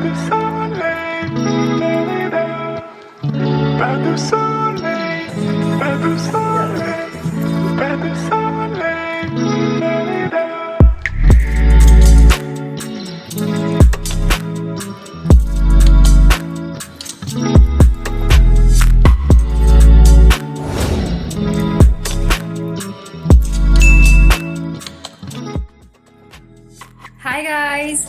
du soleil, da-da-da. Pas de soleil, pas de soleil, pas de soleil, da-da-da. Hi guys,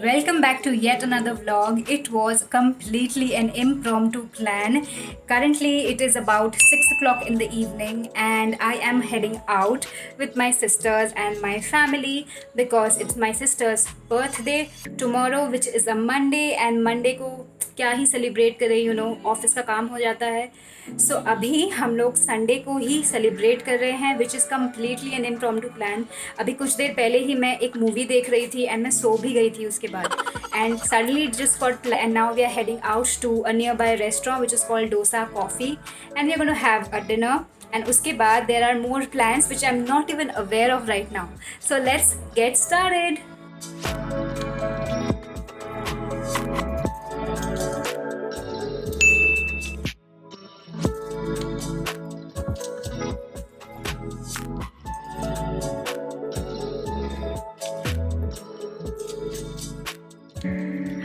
welcome back to yet another vlog. It was completely an impromptu plan. Currently it is about 6 o'clock in the evening and I am heading out with my sisters and my family because it's my sister's birthday tomorrow, which is a Monday, and Monday को क्या ही celebrate करें, you know, office का काम हो जाता है. सो अभी हम लोग संडे को ही सेलिब्रेट कर रहे हैं, which is completely N impromptu plan. अभी कुछ देर पहले ही मैं एक मूवी देख रही थी एंड मैं सो भी गई थी उसके बाद, and suddenly it just got plan and now we are heading out to a nearby restaurant which is called Dosa coffee and we are going to have a dinner. And उसके बाद there are more plans which I am not even aware of right now. So let's get started.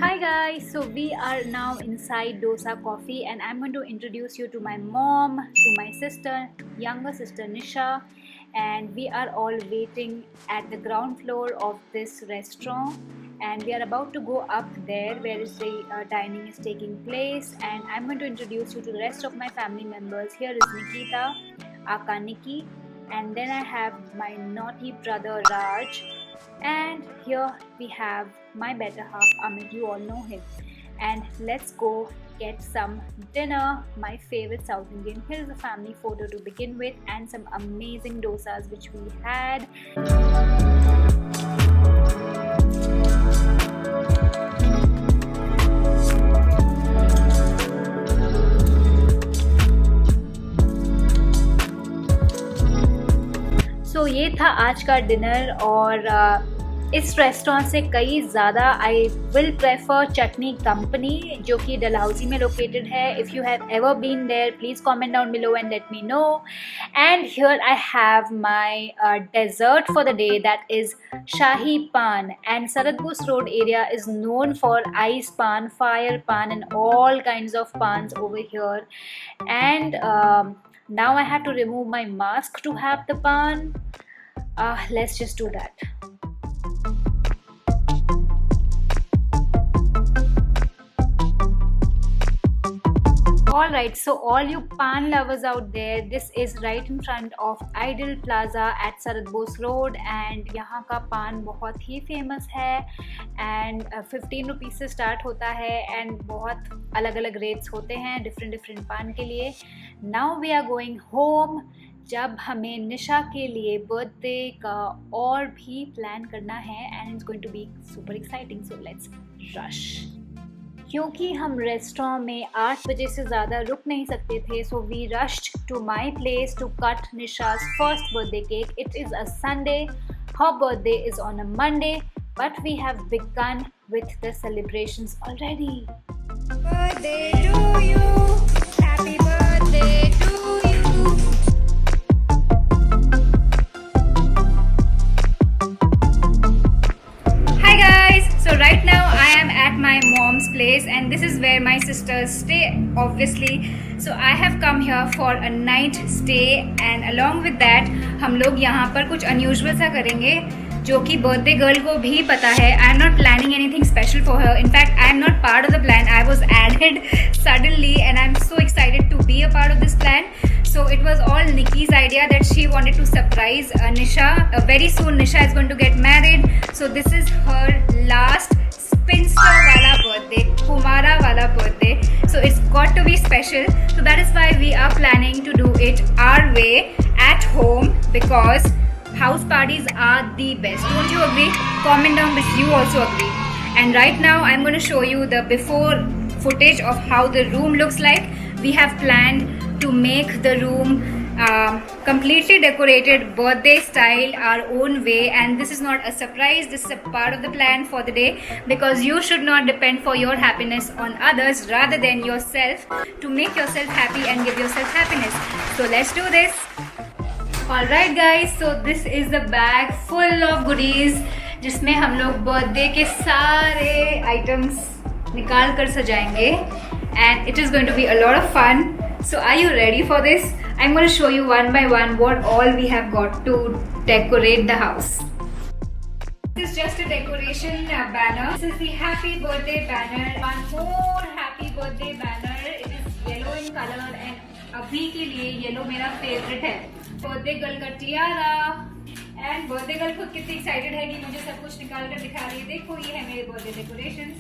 Hi guys, so we are now inside Dosa Coffee and I'm going to introduce you to my mom, to my sister, younger sister Nisha, and we are all waiting at the ground floor of this restaurant and we are about to go up there where is the dining is taking place, and I'm going to introduce you to the rest of my family members. Here is Nikita, Aka Nikki, and then I have my naughty brother Raj, and here we have my better half Amit, you all know him. And let's go get some dinner, my favorite South Indian. Here's a family photo to begin with and some amazing dosas which we had. So ये था आज का dinner, और इस restaurant से कई ज़्यादा I will prefer Chutney company जो कि डलहौजी में लोकेटेड है. If you have ever been there please comment down below and let me know. And here I have my dessert for the day, that is Shahi paan, and Sarat Bose Road area is known for ice pan, fire pan and all kinds of pans over here. And now I have to remove my mask to have the pan. Let's just do that. Alright, so all you pan lovers out there, this is right in front of Ideal Plaza at Sarat Bose Road, and यहाँ का पान बहुत ही famous है and 15 rupees से start होता है and बहुत अलग अलग रेट्स होते हैं डिफरेंट पान के लिए. Now we are going home, जब हमें निशा के लिए बर्थडे का और भी प्लान करना है and it's going to be super exciting. So let's rush. क्योंकि हम रेस्टोरेंट में 8 बजे से ज़्यादा रुक नहीं सकते थे, so we rushed to my place to cut Nisha's first birthday cake. It is a Sunday, her birthday is on a Monday, but we have begun with the celebrations already. Birthday to you, happy birthday to you. Hi guys, so right now I am at my mom's place and this is where my sisters stay obviously. So I have come here for a night stay and along with that हम लोग यहाँ पर कुछ unusual सा करेंगे जो कि birthday girl को भी पता है. I am not planning anything special for her. In fact I am not part of the plan. I was added suddenly and I am so excited to be a part of this plan. So it was all Nikki's idea that she wanted to surprise Nisha. Very soon Nisha is going to get married. So this is her last spinster wala birthday, Kumara wala birthday. So it's got to be special. So that is why we are planning to do it our way at home because house parties are the best. Don't you agree? Comment down if you also agree. And right now I'm going to show you the before footage of how the room looks like. We have planned to make the room completely decorated birthday style our own way, and this is not a surprise, this is a part of the plan for the day, because you should not depend for your happiness on others rather than yourself, to make yourself happy and give yourself happiness. So let's do this. Alright guys, so this is the bag full of goodies जिसमें हम लोग birthday के सारे items निकाल कर सजाएंगे, and it is going to be a lot of fun. So are you ready for this? I'm going to show you one by one what all we have got to decorate the house. This is just a decoration banner. This is the happy birthday banner. One more happy birthday banner. It is yellow in color and अभी के लिए yellow मेरा favourite है. Birthday girl का Tiara, and birthday girl खुद कितनी excited है कि मुझे सब कुछ निकाल कर दिखा रही है. देखो ये है मेरे birthday decorations.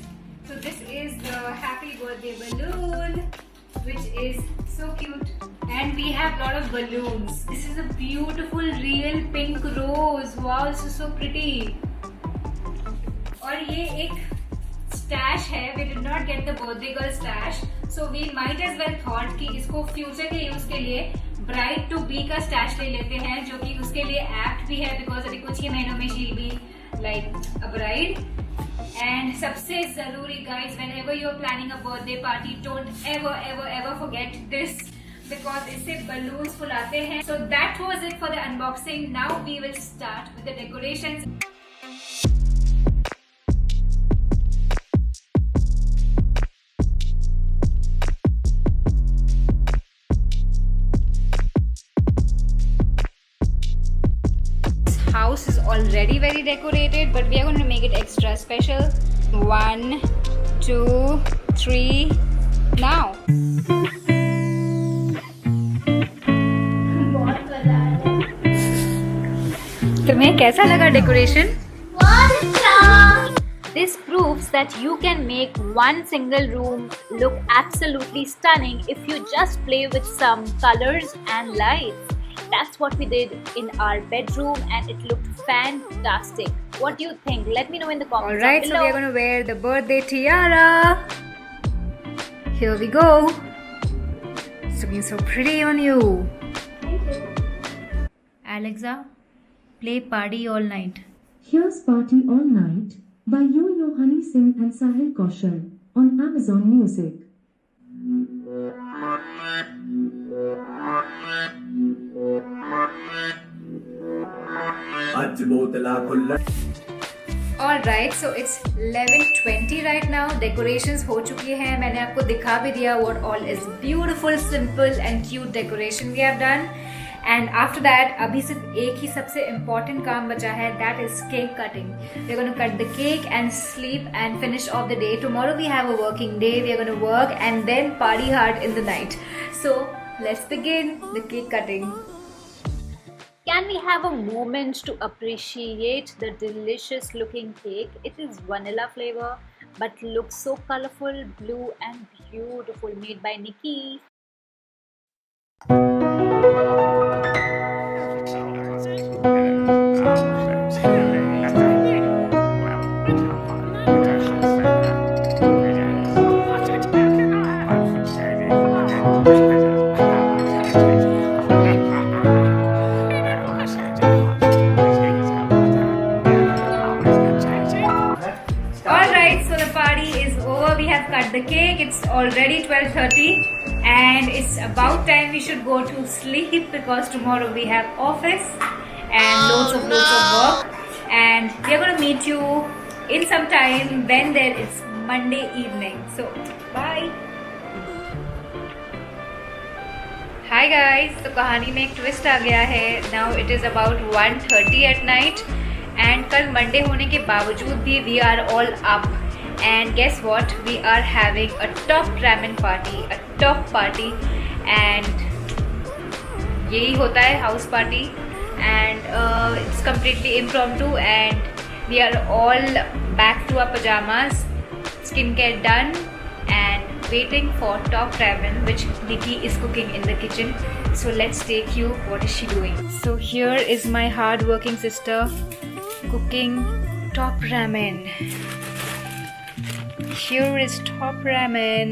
So this is the happy birthday balloon, which is so cute, and we have lot of balloons. This is a beautiful real pink rose. Wow, this is so pretty. और ये एक stash है. We did not get the birthday girl stash, so we might as well thought कि इसको future के use के लिए bride to be का stash ले लेते हैं, जो कि उसके लिए apt भी है, because अभी कुछ ही महीनों में she'll be like a bride. And सबसे जरूरी guys, whenever you're planning a birthday party, don't ever forget this, because इससे balloons फुलाते हैं. So that was it for the unboxing. Now we will start with the decorations. House is already very decorated, but we are going to make it extra special. 1, 2, 3, now. तुम्हें कैसा लगा decoration? This proves that you can make one single room look absolutely stunning if you just play with some colors and lights. That's what we did in our bedroom, and it looked fantastic. What do you think? Let me know in the comments. Alright, so we are going to wear the birthday tiara. Here we go. It's looking so pretty on you. Thank you. Alexa, play Party All Night. Here's Party All Night by Yo-Yo Honey Singh and Sahil Kaushal on Amazon Music. Alright, so it's 11:20 right now. Decorations हो चुकी हैं. मैंने आपको दिखा भी दिया what all is beautiful, simple and cute decoration we have done. And after that, अभी सिर्फ एक ही सबसे important काम बचा है. That is cake cutting. We're going to cut the cake and sleep and finish off the day. Tomorrow we have a working day. We are going to work and then party hard in the night. So let's begin the cake cutting. Can we have a moment to appreciate the delicious looking cake? It is vanilla flavor but looks so colorful, blue and beautiful, made by Nikki. Cut the cake. It's already 12:30 and it's about time we should go to sleep, because tomorrow we have office and loads of work, and we are going to meet you in some time when there is Monday evening. So bye. Hi guys, तो कहानी में एक twist आ गया है. Now it is about 1:30 at night and कल Monday होने के बावजूद भी we are all up. And guess what? We are having a top ramen party, a top party, and यही होता है house party, and it's completely impromptu, and we are all back to our pajamas, skincare done, and waiting for top ramen, which Nikki is cooking in the kitchen. So let's take you. What is she doing? So here is my hard-working sister cooking top ramen. Here is top ramen.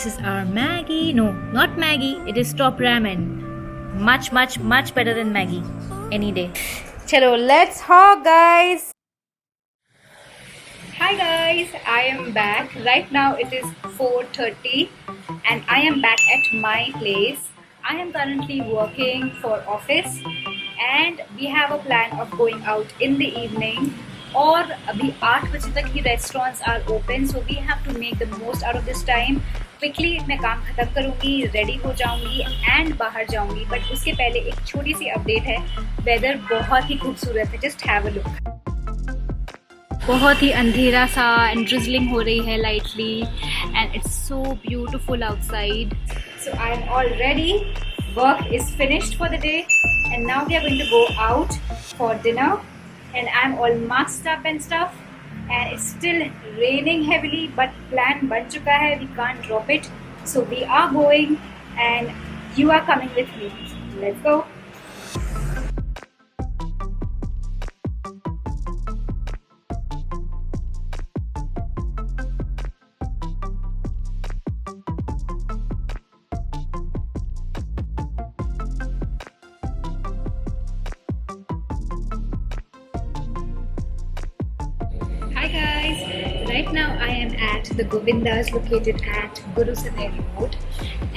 this is our Maggie. No, not Maggie. It is top ramen. Much better than Maggie. Any day. Chalo, let's hog, guys. Hi guys, I am back. Right now it is 4:30 and I am back at my place. I am currently working for office and we have a plan of going out in the evening. और अभी 8 बजे तक ही restaurants are open, so we have to make the most out of this time. Quickly मैं काम खत्म करूँगी, ready हो जाऊँगी and बाहर जाऊँगी. बट उसके पहले एक छोटी सी अपडेट है. वेदर बहुत ही खूबसूरत है. Just have a look. बहुत ही अंधेरा सा एंड ड्रिजलिंग हो रही है lightly and it's so beautiful outside. So I am all ready. Work is finished for the day and now we are going to go out for dinner and I'm all masked up and stuff and it's still raining heavily but plan ban chuka hai, we can't drop it, so we are going and you are coming with me. Let's go. Hi guys, right now I am at the Govindas located at Guru Saneri Road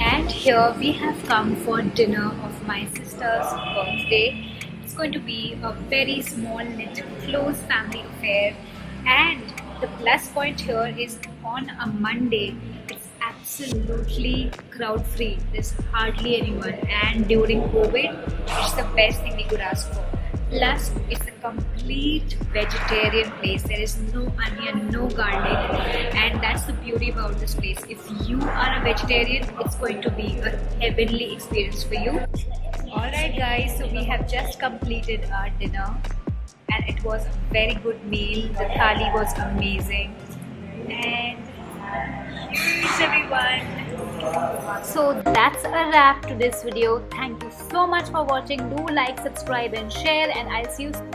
and here we have come for dinner of my sister's birthday. It's going to be a very small knit close family affair and the plus point here is on a Monday it's absolutely crowd free. There's hardly anyone and during COVID it's the best thing we could ask for. Plus, it's a complete vegetarian place. There is no onion, no garlic, and that's the beauty about this place. If you are a vegetarian, it's going to be a heavenly experience for you. Alright guys, so we have just completed our dinner and it was a very good meal. The thali was amazing and here's everyone. So that's a wrap to this video. Thank you so much for watching. Do like, subscribe and share and I'll see you soon.